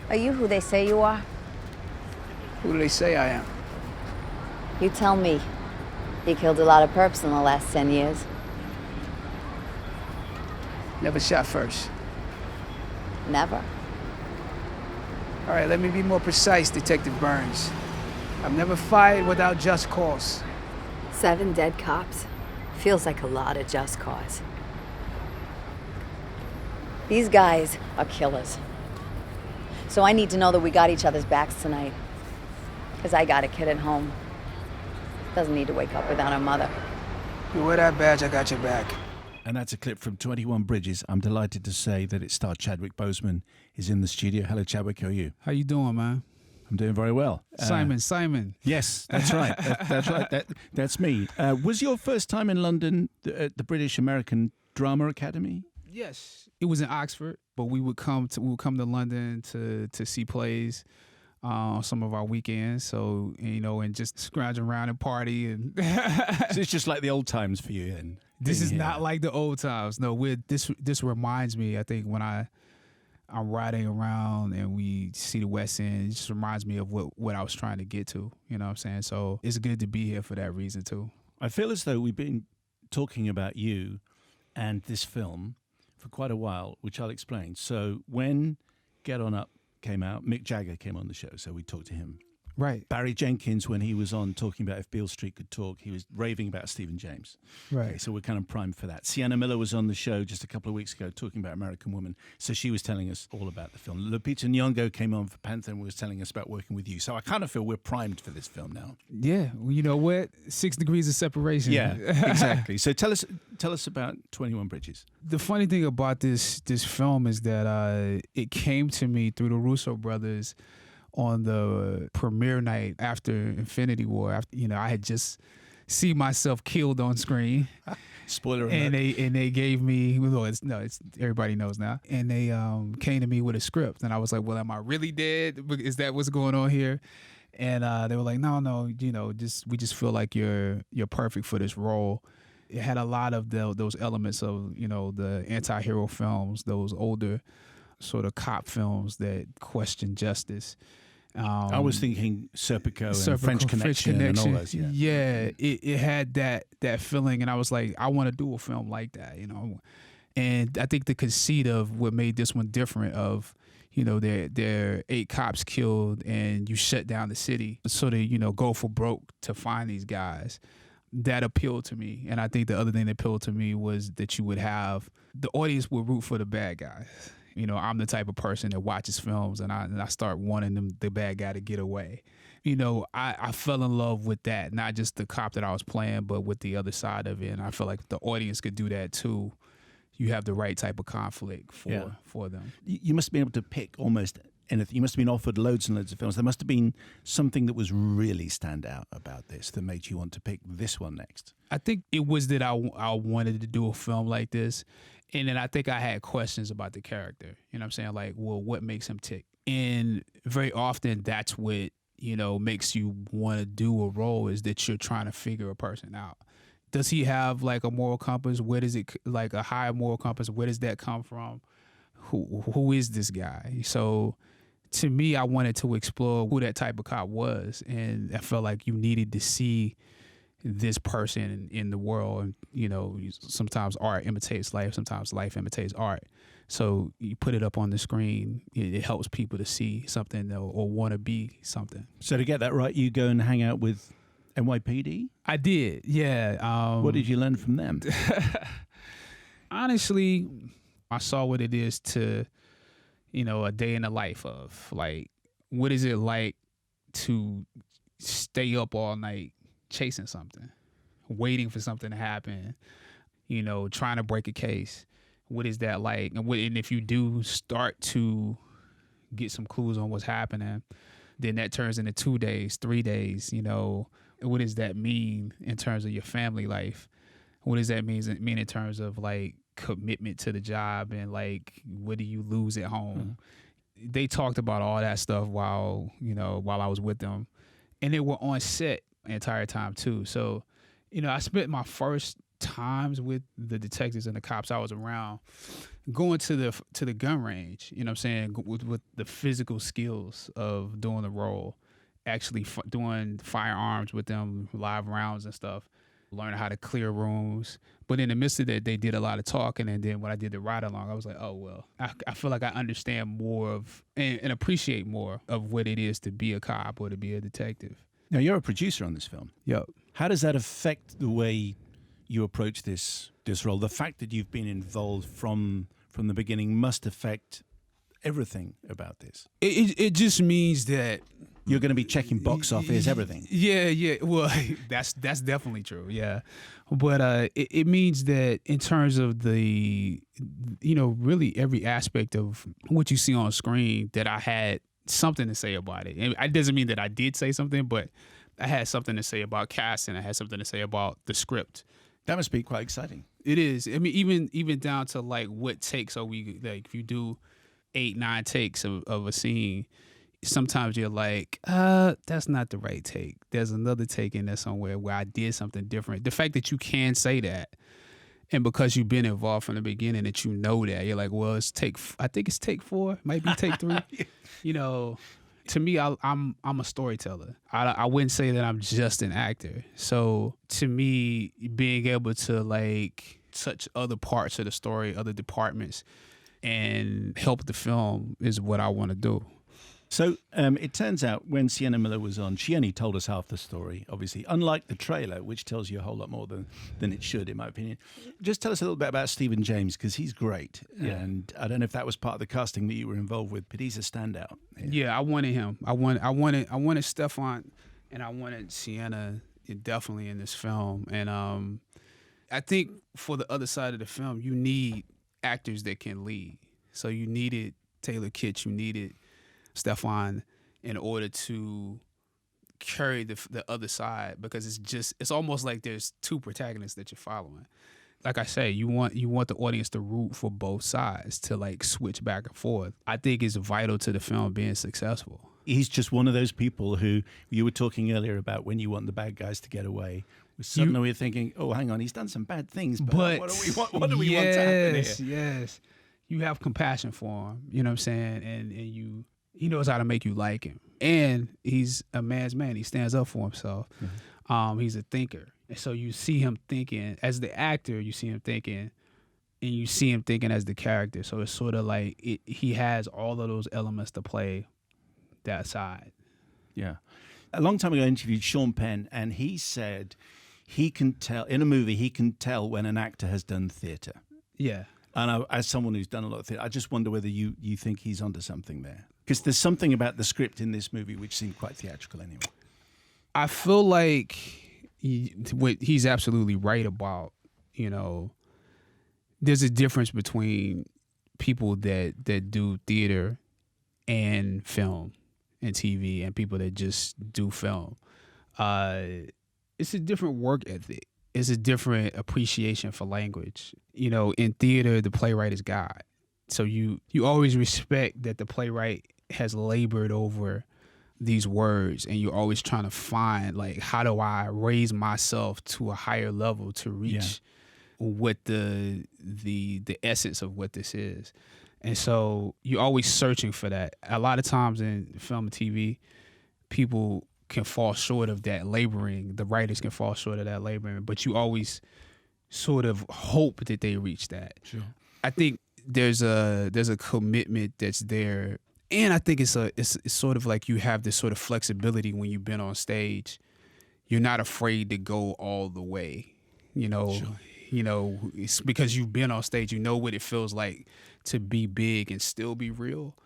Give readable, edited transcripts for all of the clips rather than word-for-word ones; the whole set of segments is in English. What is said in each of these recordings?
Are you who they say you are? Who do they say I am? You tell me. You killed a lot of perps in the last 10 years. Never shot first. Never. All right, let me be more precise, Detective Burns. I've never fired without just cause. 7 dead cops? Feels like a lot of just cause. These guys are killers. So I need to know that we got each other's backs tonight. Because I got a kid at home. Doesn't need to wake up without her mother. You wear that badge, I got your back. And that's a clip from 21 Bridges. I'm delighted to say that it starred Chadwick Boseman. Is in the studio. Hello, Chadwick. How are you? How you doing, man? I'm doing very well. Simon. Yes, that's right. That's right. That's me. Was your first time in London at the British American Drama Academy? Yes, it was in Oxford, but we would come to London to see plays some of our weekends. So and just scrounge around and party and. So it's just like the old times for you. And this is not like the old times. No, this reminds me. I think when I'm riding around and we see the West End, it just reminds me of what I was trying to get to. You know what I'm saying? So it's good to be here for that reason too. I feel as though we've been talking about you and this film for quite a while, which I'll explain. So when Get On Up came out, Mick Jagger came on the show, so we talked to him. Right. Barry Jenkins, when he was on talking about If Beale Street Could Talk, he was raving about Stephen James. Right. Okay, so we're kind of primed for that. Sienna Miller was on the show just a couple of weeks ago talking about American Woman. So she was telling us all about the film. Lupita Nyong'o came on for Panther and was telling us about working with you. So I kind of feel we're primed for this film now. Yeah. Well, you know what? 6 degrees of separation. Yeah, exactly. So tell us about 21 Bridges. The funny thing about this film is that it came to me through the Russo brothers on the premiere night after Infinity War. I had just seen myself killed on screen. Spoiler and alert. they gave me, well, it's everybody knows now. And they came to me with a script, and I was like, well, am I really dead? Is that what's going on here? And they were like, no, we just feel like you're perfect for this role. It had a lot of those elements of the anti-hero films, those older sort of cop films that question justice. I was thinking Serpico and French Connection and all those. Yeah, it had that feeling, and I was like, I want to do a film like that, And I think the conceit of what made this one different of, there are 8 cops killed and you shut down the city, so they, go for broke to find these guys. That appealed to me. And I think the other thing that appealed to me was that you would have, the audience would root for the bad guys. I'm the type of person that watches films and I start wanting the bad guy to get away. I fell in love with that, not just the cop that I was playing, but with the other side of it. And I feel like the audience could do that too. You have the right type of conflict for them. You must have been able to pick almost anything. You must have been offered loads and loads of films. There must have been something that was really stand out about this that made you want to pick this one next. I think it was that I wanted to do a film like this. And then I think I had questions about the character. You know what I'm saying? Like, well, what makes him tick? And very often that's what, makes you want to do a role, is that you're trying to figure a person out. Does he have like a moral compass? Where does it, like a high moral compass, where does that come from? Who is this guy? So to me, I wanted to explore who that type of cop was. And I felt like you needed to see this person in the world. And, sometimes art imitates life. Sometimes life imitates art. So you put it up on the screen, it helps people to see something or want to be something. So to get that right, you go and hang out with NYPD? I did, yeah. What did you learn from them? Honestly, I saw what it is to, a day in the life of, like, what is it like to stay up all night chasing something, waiting for something to happen, trying to break a case. What is that like? And if you do start to get some clues on what's happening, then that turns into 2 days, 3 days, what does that mean in terms of your family life? What does that mean in terms of like commitment to the job, and like what do you lose at home? Mm-hmm. They talked about all that stuff while I was with them, and they were on set the entire time too. So, I spent my first times with the detectives and the cops I was around, going to the gun range, you know what I'm saying, with the physical skills of doing the role, actually doing firearms with them, live rounds and stuff, learning how to clear rooms. But in the midst of that, they did a lot of talking, and then when I did the ride along, I was like, oh well, I feel like I understand more of and appreciate more of what it is to be a cop or to be a detective. Now, you're a producer on this film. Yep. How does that affect the way you approach this role? The fact that you've been involved from the beginning must affect everything about this. It just means that You're going to be checking box office, everything. Yeah. Well, that's definitely true. Yeah, but it means that in terms of the, really every aspect of what you see on screen, that I had something to say about it. And it doesn't mean that I did say something, but I had something to say about casting. I had something to say about the script. That must be quite exciting. It is. I mean, even down to like what takes are we, like if you do 8-9 takes of a scene, sometimes you're like, that's not the right take. There's another take in there somewhere where I did something different. The fact that you can say that, and because you've been involved from the beginning, that you know that, you're like, well, I think it's take 4, might be take 3. To me, I'm a storyteller. I wouldn't say that I'm just an actor. So to me, being able to like touch other parts of the story, other departments, and help the film is what I want to do. So it turns out when Sienna Miller was on, she only told us half the story, obviously, unlike the trailer, which tells you a whole lot more than it should, in my opinion. Just tell us a little bit about Stephen James, because he's great. Yeah. And I don't know if that was part of the casting that you were involved with, but he's a standout. Yeah, I wanted him. I wanted Stefan, and I wanted Sienna definitely in this film. And I think for the other side of the film, you need actors that can lead. So you needed Taylor Kitsch, you needed Stefan in order to carry the other side, because it's almost like there's two protagonists that you're following. Like I say, you want the audience to root for both sides, to like switch back and forth. I think it's vital to the film being successful. He's just one of those people who you were talking earlier about when you want the bad guys to get away. Suddenly we're thinking, oh, hang on, he's done some bad things, but what do we want to happen here? Yes, you have compassion for him. You know what I'm saying? And he knows how to make you like him. And he's a man's man. He stands up for himself. Mm-hmm. He's a thinker. And so you see him thinking, as the actor, you see him thinking, and you see him thinking as the character. So it's sort of like he has all of those elements to play that side. Yeah. A long time ago, I interviewed Sean Penn, and he said he can tell, in a movie, he can tell when an actor has done theatre. Yeah. And as someone who's done a lot of theatre, I just wonder whether you think he's onto something there. Because there's something about the script in this movie which seemed quite theatrical anyway. I feel like what he's absolutely right about, there's a difference between people that do theater and film and TV and people that just do film. It's a different work ethic. It's a different appreciation for language. In theater, the playwright is God. So you always respect that the playwright has labored over these words, and you're always trying to find, like, how do I raise myself to a higher level to reach what the essence of what this is. And so you're always searching for that. A lot of times in film and TV, people can fall short of that laboring. The writers can fall short of that laboring, but you always sort of hope that they reach that. Sure. I think there's a commitment that's there, and I think it's sort of like you have this sort of flexibility when you've been on stage. You're not afraid to go all the way, Sure. It's because you've been on stage. You know what it feels like to be big and still be real.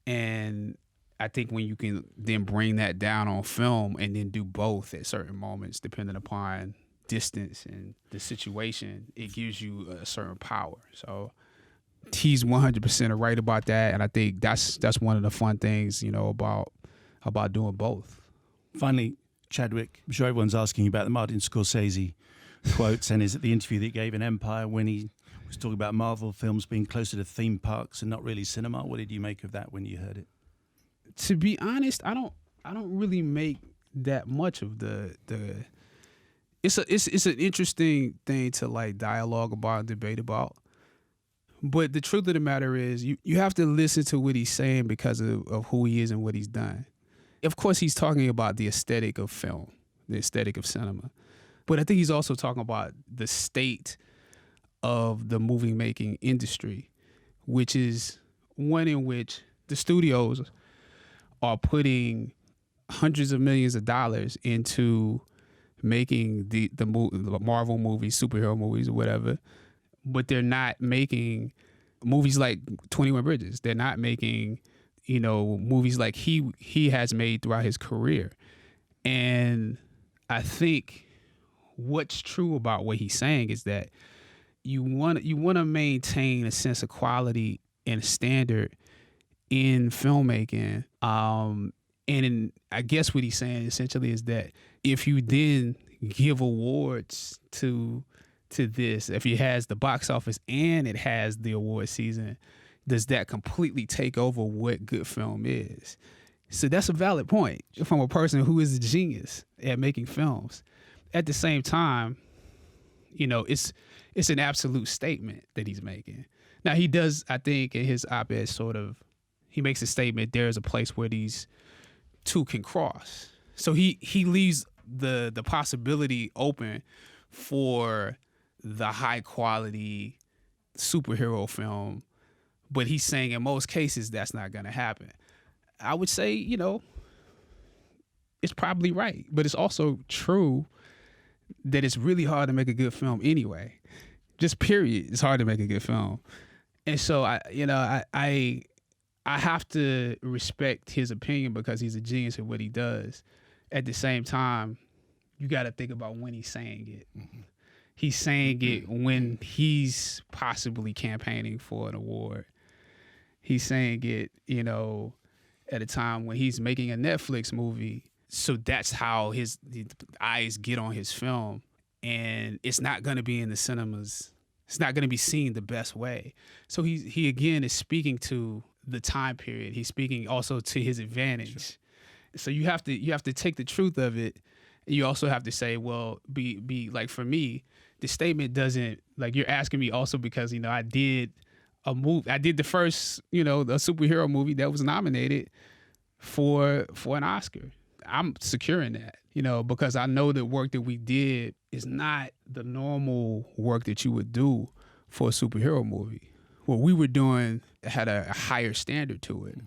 And I think when you can then bring that down on film and then do both at certain moments, depending upon distance and the situation, it gives you a certain power. So he's 100% right about that, and I think that's one of the fun things, about doing both. Finally, Chadwick, I'm sure everyone's asking you about the Martin Scorsese quotes, and is it the interview that he gave in Empire when he was talking about Marvel films being closer to theme parks and not really cinema? What did you make of that when you heard it? To be honest, I don't really make that much of the it's an interesting thing to like dialogue about and debate about. But the truth of the matter is you have to listen to what he's saying because of who he is and what he's done. Of course, he's talking about the aesthetic of film, the aesthetic of cinema. But I think he's also talking about the state of the movie-making industry, which is one in which the studios are putting hundreds of millions of dollars into making the Marvel movies, superhero movies, or whatever, but they're not making movies like 21 Bridges. They're not making, movies like he has made throughout his career. And I think what's true about what he's saying is that you want to maintain a sense of quality and standard in filmmaking. I guess what he's saying essentially is that if you then give awards to this, if it has the box office and it has the award season, does that completely take over what good film is? So that's a valid point from a person who is a genius at making films. At the same time, it's an absolute statement that he's making. Now he does, I think, in his op-ed he makes a statement, there is a place where these two can cross. So he leaves the possibility open for the high quality superhero film, but he's saying in most cases that's not going to happen. I would say, it's probably right, but it's also true that it's really hard to make a good film anyway. Just period. It's hard to make a good film. And so I have to respect his opinion because he's a genius at what he does. At the same time, you got to think about when he's saying it. Mm-hmm. He's saying it when he's possibly campaigning for an award. He's saying it, at a time when he's making a Netflix movie. So that's how his eyes get on his film. And it's not going to be in the cinemas. It's not going to be seen the best way. So he again is speaking to the time period. He's speaking also to his advantage. Sure. So you have to take the truth of it. And you also have to say, well, be like, for me, the statement doesn't, like, you're asking me also because, I did a movie. I did the first, a superhero movie that was nominated for an Oscar. I'm securing that, because I know the work that we did is not the normal work that you would do for a superhero movie. What we were doing had a higher standard to it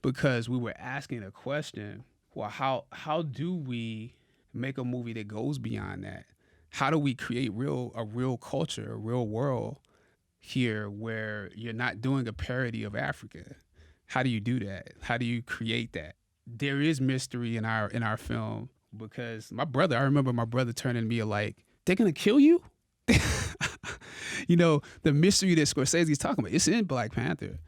because we were asking a question, well, how do we make a movie that goes beyond that? How do we create a real culture, a real world here where you're not doing a parody of Africa? How do you do that? How do you create that? There is mystery in our film because I remember my brother turning to me like, they're going to kill you? The mystery that Scorsese's talking about, it's in Black Panther.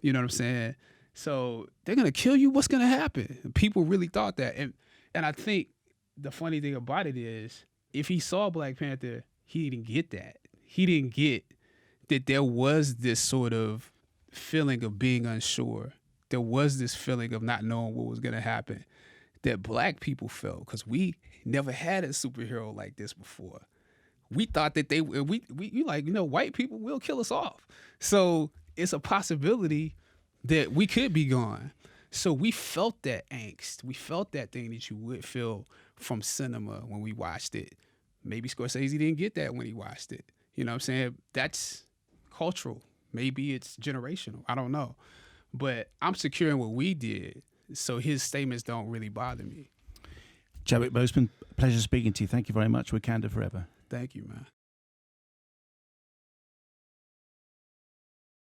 You know what I'm saying? So they're going to kill you? What's going to happen? People really thought that. And I think the funny thing about it is, if he saw Black Panther, he didn't get that. He didn't get that there was this sort of feeling of being unsure. There was this feeling of not knowing what was going to happen that Black people felt because we never had a superhero like this before. We thought that white people will kill us off. So it's a possibility that we could be gone. So we felt that angst. We felt that thing that you would feel from cinema when we watched it. Maybe Scorsese didn't get that when he watched it. You know what I'm saying? That's cultural. Maybe it's generational. I don't know. But I'm securing what we did, so his statements don't really bother me. Chadwick Boseman, pleasure speaking to you. Thank you very much. Wakanda forever. Thank you, man.